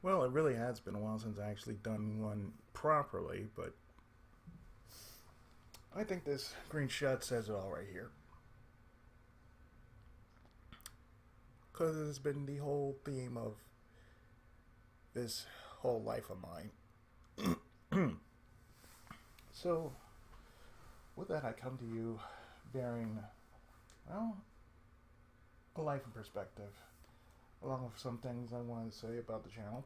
Well, it really has been a while since I actually done one properly, but I think this green shot says it all right here. Because it's been the whole theme of this whole life of mine. So, with that, I come to you bearing, well, a life in perspective, along with some things I wanted to say about the channel.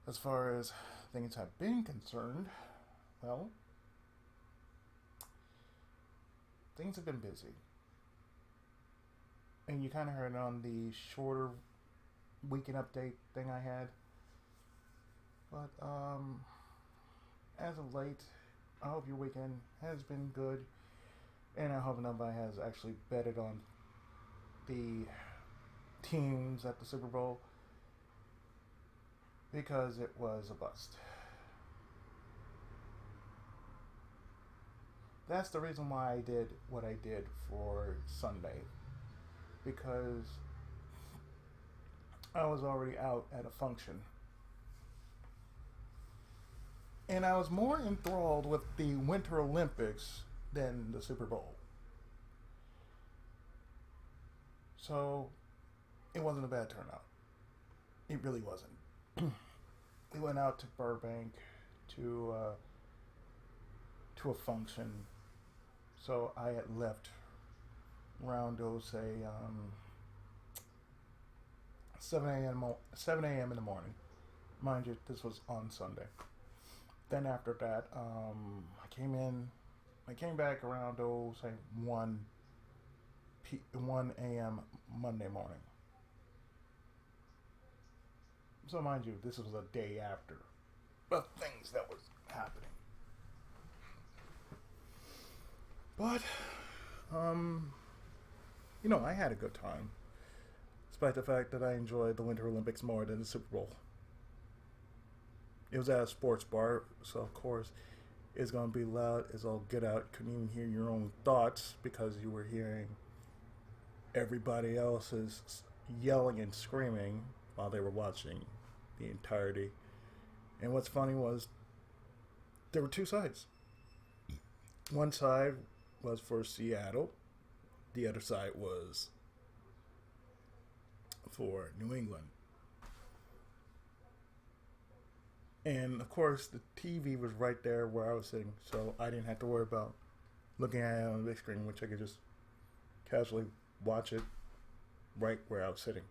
As far as things have been concerned, well, things have been busy. And you kind of heard on the shorter weekend update thing I had. But, as of late, I hope your weekend has been good. And I hope nobody has actually betted on the teams at the Super Bowl, because it was a bust. That's the reason why I did what I did for Sunday, because I was already out at a function. And I was more enthralled with the Winter Olympics than the Super Bowl. So, it wasn't a bad turnout. It really wasn't. We went out to Burbank to a function. So I had left around, say, 7 a.m. in the morning. Mind you, this was on Sunday. Then after that, I came back around, say, 1 a.m. Monday morning. So mind you, this was a day after the things that was happening. But, I had a good time. Despite the fact that I enjoyed the Winter Olympics more than the Super Bowl. It was at a sports bar, so of course it's going to be loud as all get out. Couldn't even hear your own thoughts because you were hearing everybody else's yelling and screaming while they were watching the entirety. And what's funny was there were two sides. One side was for Seattle. The other side was for New England. And of course the TV was right there where I was sitting, so I didn't have to worry about looking at it on the big screen, which I could just casually watch it right where I was sitting.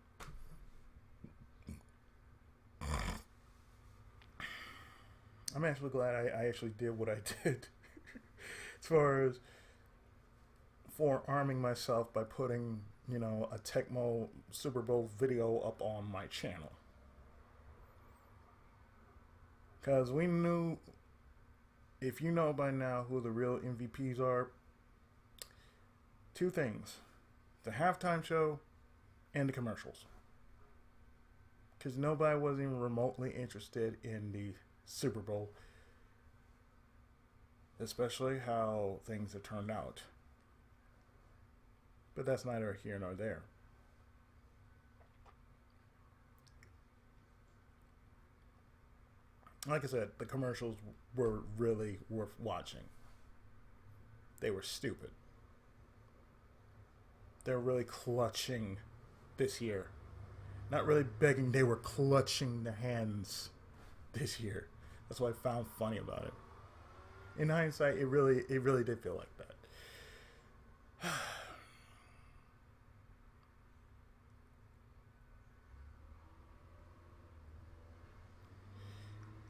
I'm actually glad I actually did what I did. As far as forearming myself by putting, a Tecmo Super Bowl video up on my channel. Because we knew, if you know by now who the real MVPs are, two things: the halftime show and the commercials. Because nobody was even remotely interested in the Super Bowl, especially how things have turned out. But that's neither here nor there. Like I said, the commercials were really worth watching. They were stupid. They were really clutching this year. Not really begging, they were clutching the hands this year. That's what I found funny about it. In hindsight, it really did feel like that.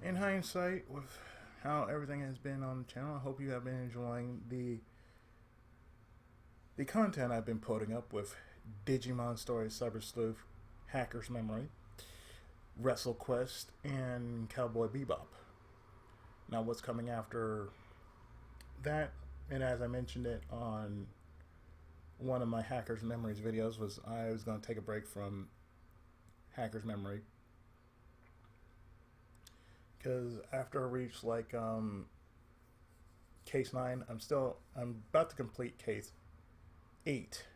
In hindsight, with how everything has been on the channel, I hope you have been enjoying the content I've been putting up with Digimon Story, Cyber Sleuth, Hacker's Memory, WrestleQuest, and Cowboy Bebop. Now, what's coming after that, and as I mentioned it on one of my Hacker's Memories videos, was I was going to take a break from Hacker's Memory. Because after I reach case 9, I'm about to complete case 8.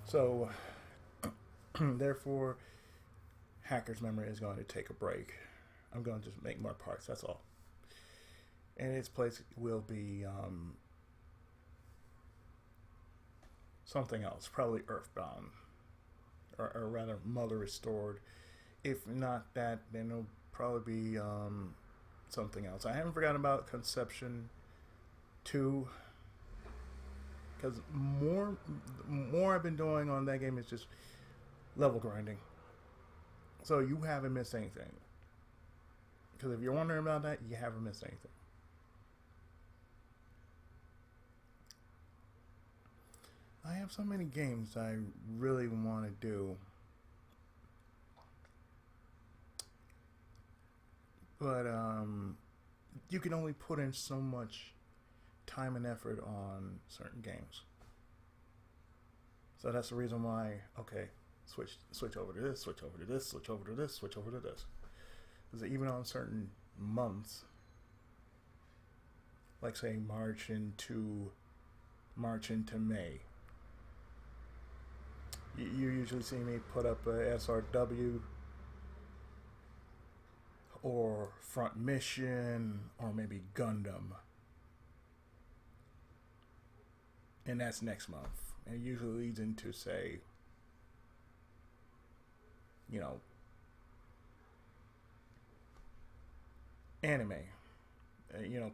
So Therefore, Hacker's Memory is going to take a break. I'm going to just make more parts. That's all. And its place will be something else, probably Earthbound, or rather, Mother Restored. If not that, then it'll probably be something else. I haven't forgotten about Conception 2, because more I've been doing on that game is just level grinding. So you haven't missed anything. Because if you're wondering about that, you haven't missed anything. I have so many games I really want to do. But you can only put in so much time and effort on certain games. So that's the reason why, okay, switch over to this, switch over to this, switch over to this, switch over to this. Because even on certain months, like say March into May, you usually see me put up a SRW or Front Mission or maybe Gundam. And that's next month. And it usually leads into, say, anime.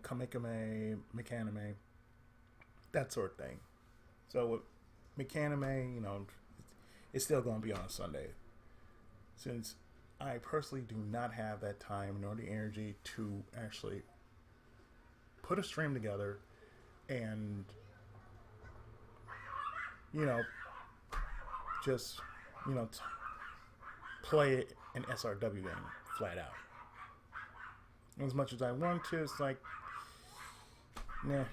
Kamikame, Mekanime, that sort of thing. So with Mekanime, it's still going to be on a Sunday. Since I personally do not have that time nor the energy to actually put a stream together and, just, play an SRW game flat out. As much as I want to, it's like, nah.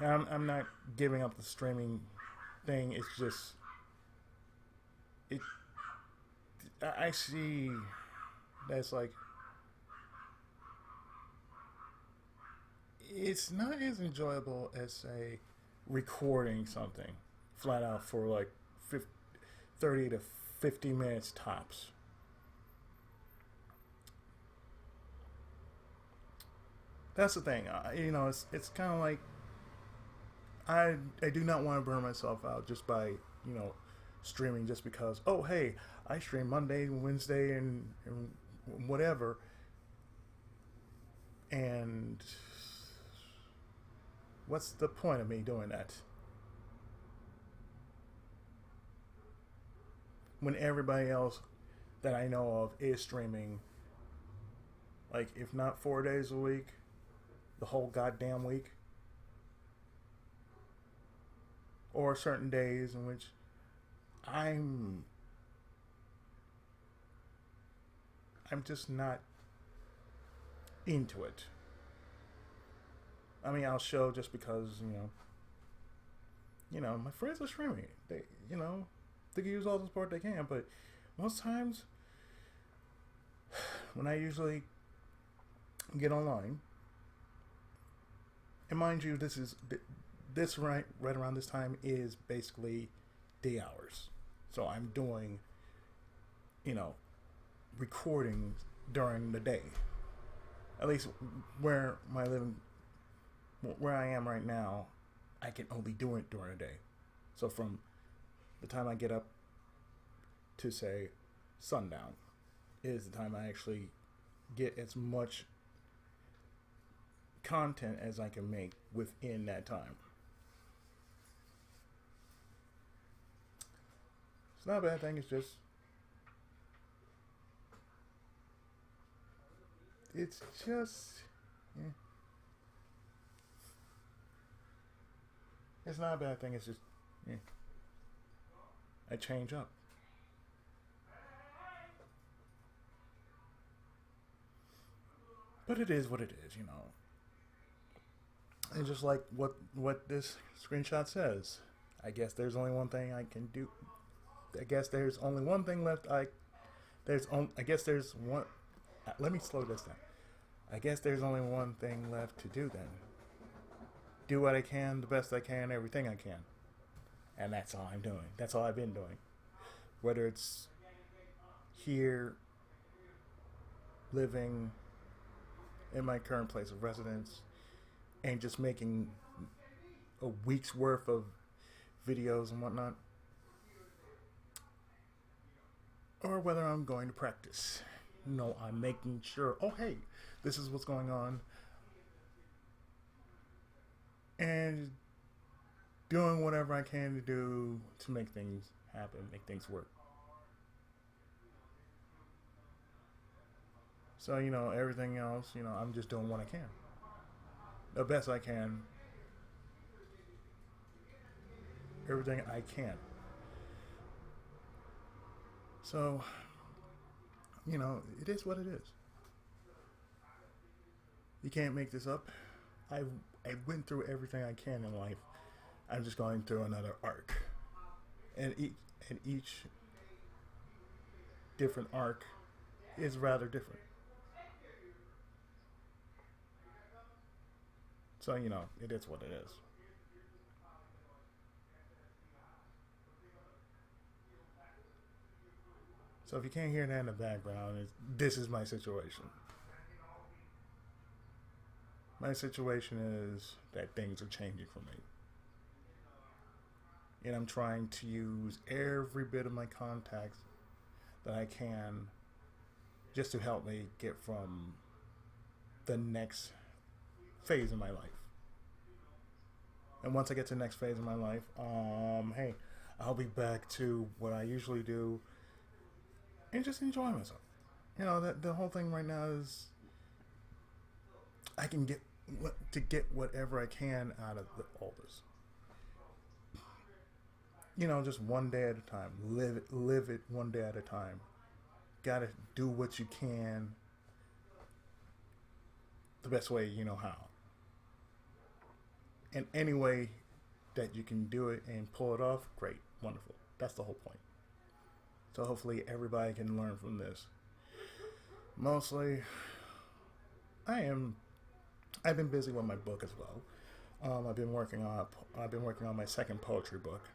I'm not giving up the streaming thing. It's just, I see that's like, it's not as enjoyable as, say, recording something flat out for like 30 to 50 minutes tops. That's the thing. It's kind of like I do not want to burn myself out just by streaming just because. Oh hey, I stream Monday, Wednesday, and whatever, and what's the point of me doing that when everybody else that I know of is streaming, like, if not 4 days a week, the whole goddamn week, or certain days in which I'm just not into it. I mean, I'll show just because my friends are streaming. They they can use all the support they can, but most times when I usually get online, and mind you, this right around this time is basically day hours. So I'm doing, recording during the day. At least where I am right now, I can only do it during the day. So from the time I get up to, say, sundown is the time I actually get as much content as I can make within that time. It's not a bad thing. It's just yeah. It's not a bad thing. It's just I change up. But it is what it is, And just like what this screenshot says, I guess there's only one thing I can do. I guess there's only one thing left. I guess there's one. Let me slow this down. I guess there's only one thing left to do then. Do what I can, the best I can, everything I can. And that's all I'm doing. That's all I've been doing. Whether it's here, living in my current place of residence, and just making a week's worth of videos and whatnot, or whether I'm going to practice. No, I'm making sure, oh, hey, this is what's going on, and doing whatever I can to do to make things happen, make things work. So, everything else, I'm just doing what I can. The best I can. Everything I can. So, it is what it is. You can't make this up. I went through everything I can in life. I'm just going through another arc. And each different arc is rather different. So, it is what it is. So if you can't hear that in the background, this is my situation. My situation is that things are changing for me. And I'm trying to use every bit of my contacts that I can just to help me get from the next phase of my life. And once I get to the next phase of my life, hey, I'll be back to what I usually do and just enjoy myself. That the whole thing right now is I can get whatever I can out of all this. Just one day at a time. Live it one day at a time. Gotta do what you can the best way you know how. And any way that you can do it and pull it off, great, wonderful. That's the whole point. So hopefully everybody can learn from this. Mostly, I've been busy with my book as well. I've been working on my second poetry book.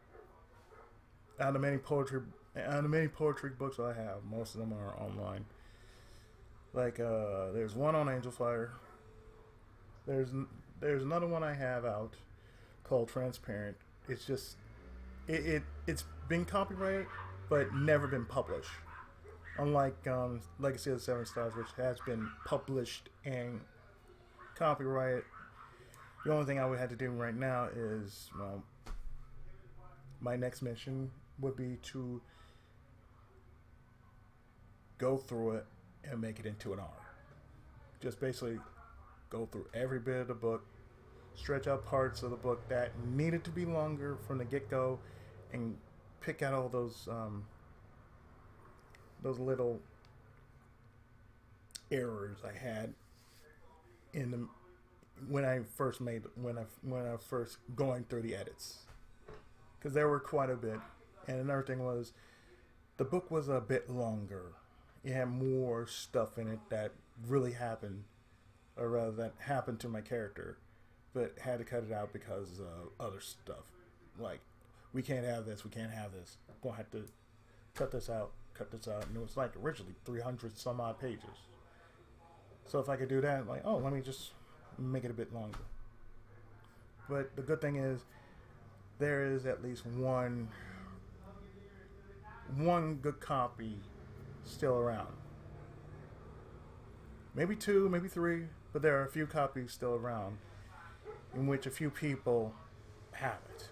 Out of many poetry books I have, most of them are online. Like there's one on Angel Fire. There's another one I have out called Transparent. It's just it's been copyrighted but never been published. Unlike Legacy of the Seven Stars, which has been published and copyrighted. The only thing I would have to do right now is, my next mission would be to go through it and make it into an R. Just basically go through every bit of the book, stretch out parts of the book that needed to be longer from the get-go, and pick out all those little errors I had in the when I first going through the edits, because there were quite a bit. And another thing was the book was a bit longer. It had more stuff in it that really happened, or rather that happened to my character, but had to cut it out because of other stuff. Like, we can't have this. We're gonna have to cut this out. And it was like originally 300 some odd pages. So if I could do that, like, let me just make it a bit longer. But the good thing is there is at least one good copy still around. Maybe two, maybe three, but there are a few copies still around in which a few people have it.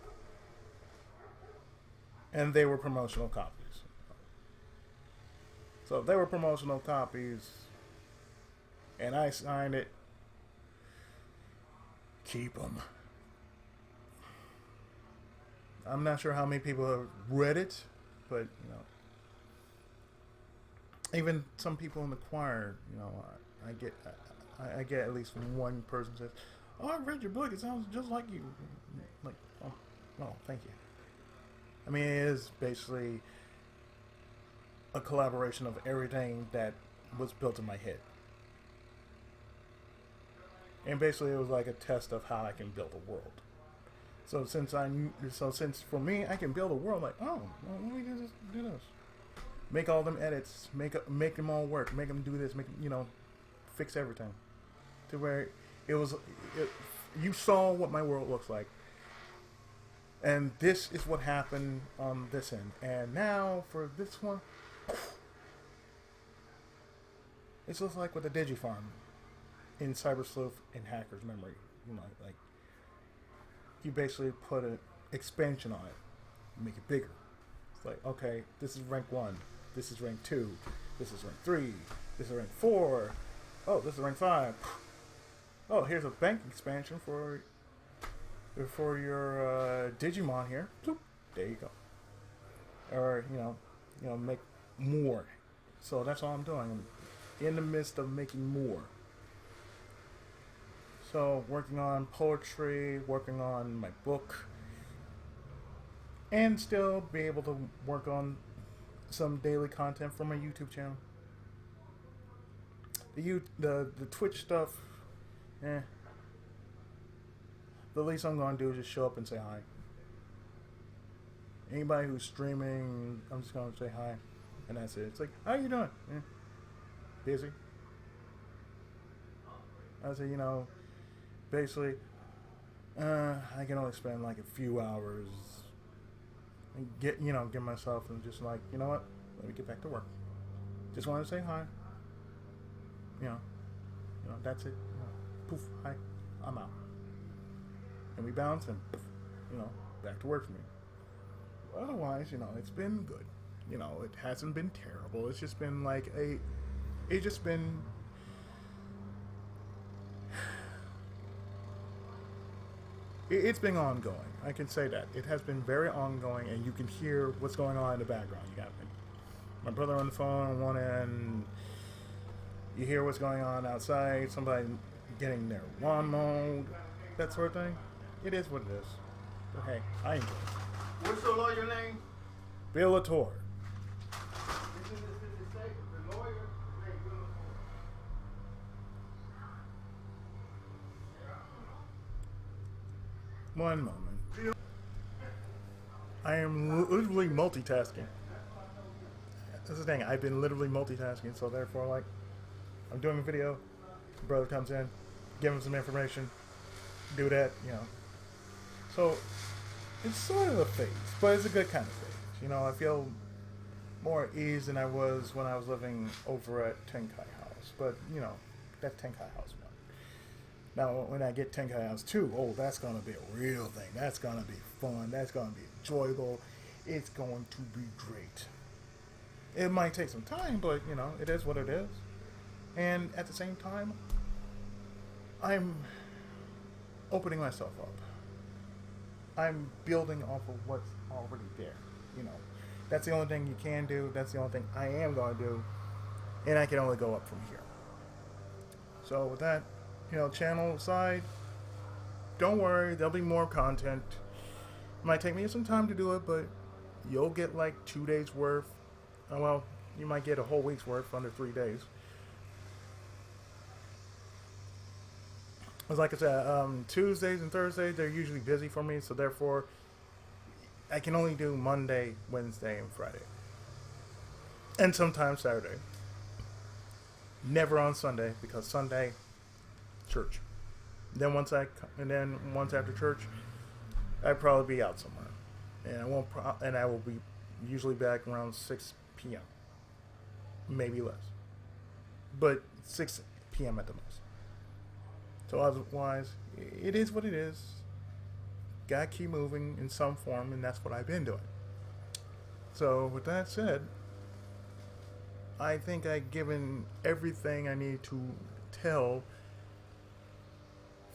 And they were promotional copies. So if they were promotional copies and I signed it, keep them. I'm not sure how many people have read it, but even some people in the choir, I get at least one person says, "Oh, I read your book. It sounds just like you." Like, oh, thank you. I mean, it is basically a collaboration of everything that was built in my head. And basically it was like a test of how I can build a world. Since for me, I can build a world like, oh, well, let me do this, make all them edits, make them all work, make them do this, fix everything, to where it was, you saw what my world looks like, and this is what happened on this end, and now for this one, it's just like with the Digifarm in Cyber Sleuth and Hacker's Memory, like you basically put an expansion on it, make it bigger. It's like, okay, this is rank 1, this is rank 2, this is rank 3, this is rank 4, oh, this is rank 5. Oh, here's a bank expansion for your Digimon here. Bloop, there you go. Or, make more. So that's all I'm doing. I'm in the midst of making more. So, working on poetry, working on my book, and still be able to work on some daily content for my YouTube channel. The Twitch stuff, the least I'm going to do is just show up and say hi. Anybody who's streaming, I'm just going to say hi, and that's it. It's like, how you doing? Busy. I say, basically, I can only spend like a few hours and get myself and just like, you know what? Let me get back to work. Just wanted to say hi. That's it. Poof, hi, I'm out. And we bounce and poof, back to work for me. Otherwise, it's been good. It hasn't been terrible. It's just been like it's been ongoing. I can say that. It has been very ongoing, and you can hear what's going on in the background. You got my brother on the phone on one end. You hear what's going on outside. Somebody getting their lawn mowed. That sort of thing. It is what it is. But hey, I enjoy it. What's your lawyer name? Bill Latour. The lawyer name Bill Latour. One moment. I am literally multitasking. That's the thing. I've been literally multitasking, so therefore, like, I'm doing a video. Brother comes in, give him some information, do that, So it's sort of a phase, but it's a good kind of phase. I feel more at ease than I was when I was living over at Tenkai House. But that's Tenkai House 1. Now, when I get Tenkai House 2, oh, that's going to be a real thing. That's going to be fun. That's going to be enjoyable. It's going to be great. It might take some time, but, it is what it is. And at the same time, I'm opening myself up. I'm building off of what's already there. That's the only thing you can do. That's the only thing I am going to do. And I can only go up from here. So with that, channel side, don't worry, there'll be more content. It might take me some time to do it, but you'll get like 2 days worth. Well, you might get a whole week's worth under 3 days. Like I said, Tuesdays and Thursdays, they're usually busy for me, so therefore, I can only do Monday, Wednesday, and Friday. And sometimes Saturday. Never on Sunday, because Sunday, church. Then once after church, I'd probably be out somewhere. And I will be usually back around 6 p.m. Maybe less. But 6 p.m. at the most. So otherwise, it is what it is. Gotta keep moving in some form, and that's what I've been doing. So with that said, I think I've given everything I need to tell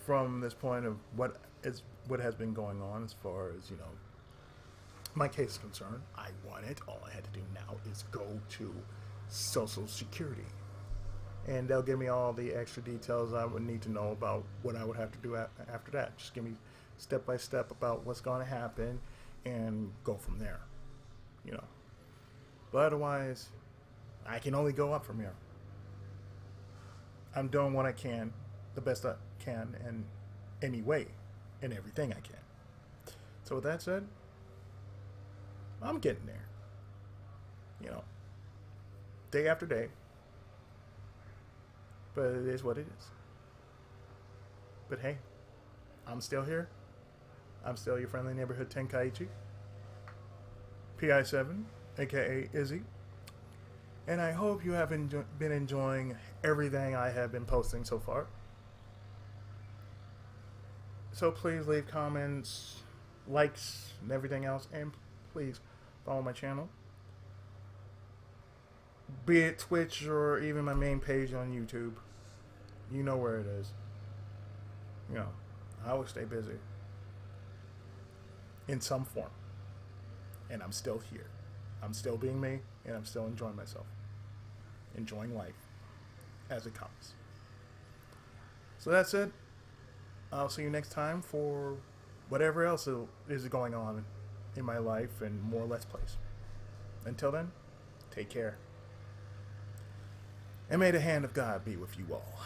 from this point of what has been going on as far as, my case is concerned. I won it. All I had to do now is go to Social Security. And they'll give me all the extra details I would need to know about what I would have to do after that. Just give me step by step about what's going to happen and go from there. But otherwise, I can only go up from here. I'm doing what I can, the best I can, in any way, in everything I can. So with that said, I'm getting there. You know, day after day. But it is what it is. But hey, I'm still here. I'm still your friendly neighborhood Tenkaichi. PI7, aka Izzy. And I hope you have been enjoying everything I have been posting so far. So please leave comments, likes, and everything else. And please follow my channel. Be it Twitch or even my main page on YouTube. You know where it is. You know, I always stay busy. In some form. And I'm still here. I'm still being me, and I'm still enjoying myself. Enjoying life as it comes. So that's it. I'll see you next time for whatever else is going on in my life and more Let's Plays. Until then, take care. And may the hand of God be with you all.